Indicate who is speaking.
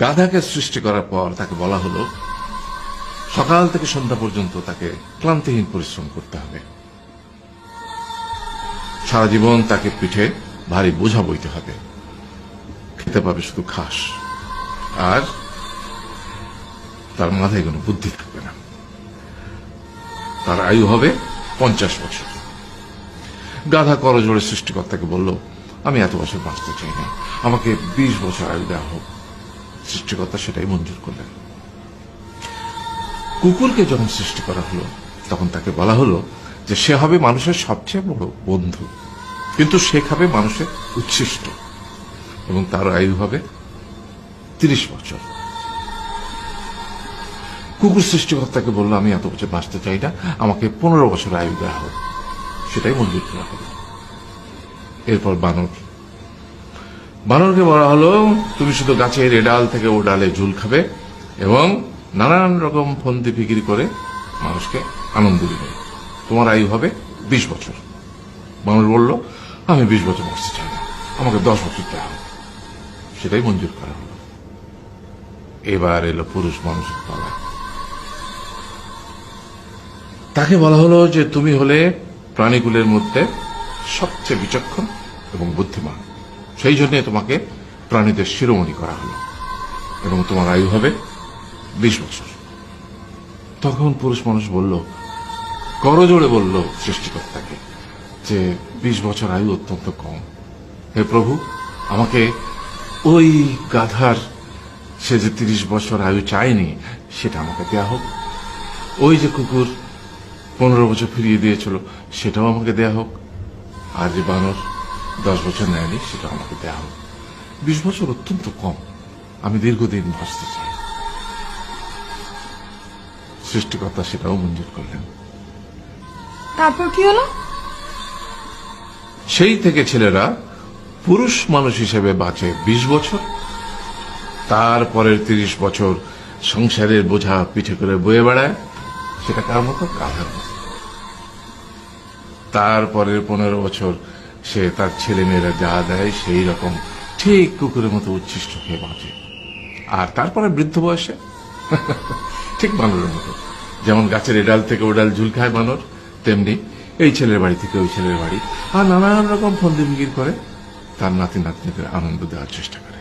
Speaker 1: গাধাকে সৃষ্টি করার পর তাকে বলা হলো সকাল থেকে সন্ধ্যা পর্যন্ত তাকে ক্লান্তিহীন পরিশ্রম করতে হবে, সারা জীবন তাকে পিঠে ভারী বোঝা বইতে হবে, খেতে পাবে শুধু ঘাস, আর তার মাথায় কোনো বুদ্ধি থাকবে না। তার আয়ু হবে 50 বছর। গাধা করজোড়ে সৃষ্টিকর্তাকে বলল, আমি এত বছর বাঁচতে চাই না, আমাকে 20 বছর আয়ু দেওয়া হোক। সৃষ্টিকর্তা সেটাই মঞ্জুর করলেন। কুকুরকে যখন সৃষ্টি করা হলো তখন তাকে বলা হলো যে সে হবে মানুষের সবচেয়ে বড় বন্ধু, কিন্তু সে খাবে মানুষের উচ্ছিষ্ট, এবং তার আয়ু হবে 30 বছর। কুকুর সৃষ্টিকর্তাকে বলল, আমি এত বছর বাঁচতে চাই না, আমাকে 15 বছর আয়ু দেওয়া হোক। সেটাই মঞ্জুর করা হলো। এরপর বানরকে বলা হলো, তুমি শুধু গাছের এ ডাল থেকে ও ডালে ঝুল খাবে এবং নানান রকম ফন্দি ফিকির করে মানুষকে আনন্দ দিবে, তোমার আয়ু হবে 20 বছর। বানর বলল, আমি 20 বছর বাঁচতে চাই না, আমাকে 10 বছর দেওয়া হোক। সেটাই মঞ্জুর করা হলো। এবার এলো পুরুষ মানুষের পালা। তাকে বলা হলো যে তুমি হলে প্রাণীকুলের মধ্যে সবচেয়ে বিচক্ষণ এবং বুদ্ধিমান, সেই জন্য তোমাকে প্রাণীদের শিরোমণি করা হলো এবং তোমার আয়ু হবে 20 বছর। তখন পুরুষ মানুষ বলল, করজোড়ে বলল সৃষ্টিকর্তাকে যে 20 বছর আয়ু অত্যন্ত কম, হে প্রভু, আমাকে ওই গাধার সে যে 30 বছর আয়ু চায়নি সেটা আমাকে দেয়া হোক, ওই যে কুকুর 15 বছর ফিরিয়ে দিয়েছিল সেটাও আমাকে দেয়া হোক, আর যে বানর 10 বছর নেয়নি সেটাও আমাকে দেয়া হোক। 20 বছর অত্যন্ত কম, আমি দীর্ঘদিন বাঁচতে চাই। সৃষ্টিকর্তা সেটাও মঞ্জুর করলেন।
Speaker 2: তারপর কি হলো?
Speaker 1: সেই থেকে ছেলেরা পুরুষ মানুষ হিসেবে বাঁচে 20 বছর, তারপরের 30 বছর সংসারের বোঝা পিঠে করে বয়ে বেড়ায়, সেটা কার মতো? গাধার মতো। তারপরের 15 বছর সে তার ছেলে মেয়েরা যা দেয় সেই রকম ঠিক কুকুরের মতো উচ্ছিষ্ট খেয়ে বাঁচে। আর তারপরে বৃদ্ধ বয়সে ঠিক বানরের মতো, যেমন গাছের এডাল থেকে ওডাল ঝুল খায় বানর, তেমনি এই ছেলের বাড়ি থেকে ওই ছেলের বাড়ি, আর নানান রকম ফন্দি ফিকির করে তার নাতি নাতনিদের আনন্দ দেওয়ার চেষ্টা করে।